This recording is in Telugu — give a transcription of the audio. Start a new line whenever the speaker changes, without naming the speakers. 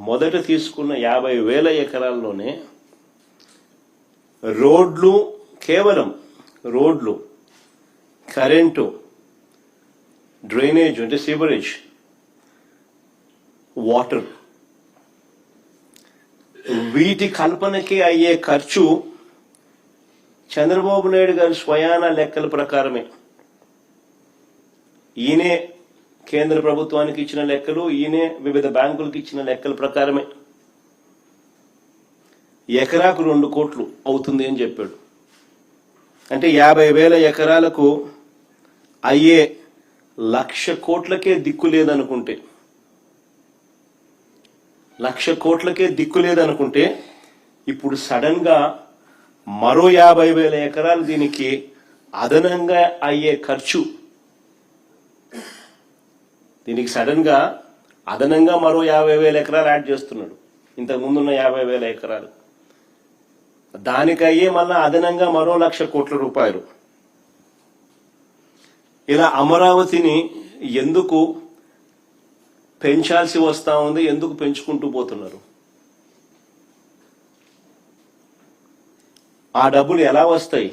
మొదట తీసుకున్న 50,000 ఎకరాల్లోనే రోడ్లు, కేవలం రోడ్లు, కరెంటు, డ్రైనేజ్ అంటే సీవరేజ్, వాటర్, వీటి కల్పనకి అయ్యే ఖర్చు చంద్రబాబు నాయుడు గారి స్వయాన లెక్కల ప్రకారమే. ఈయనే కేంద్ర ప్రభుత్వానికి ఇచ్చిన లెక్కలు, ఈయనే వివిధ బ్యాంకులకు ఇచ్చిన లెక్కల ప్రకారమే ఎకరాకు 2 కోట్లు అవుతుంది అని చెప్పాడు. అంటే 50,000 ఎకరాలకు అయ్యే 1,00,000 కోట్లకే దిక్కు లేదనుకుంటే, 1,00,000 కోట్లకే దిక్కు లేదనుకుంటే ఇప్పుడు సడన్ గా మరో 50,000 ఎకరాలు దీనికి అదనంగా అయ్యే ఖర్చు, దీనికి సడన్ గా అదనంగా మరో 50,000 ఎకరాలు యాడ్ చేస్తున్నాడు. ఇంతకు ముందున్న 50,000 ఎకరాలు దానికయ్యే మళ్ళా అదనంగా మరో 1,00,000 కోట్ల రూపాయలు. ఇలా అమరావతిని ఎందుకు పెంచాల్సి వస్తా ఉంది, ఎందుకు పెంచుకుంటూ పోతున్నారు? ఆ డబ్బులు ఎలా వస్తాయి?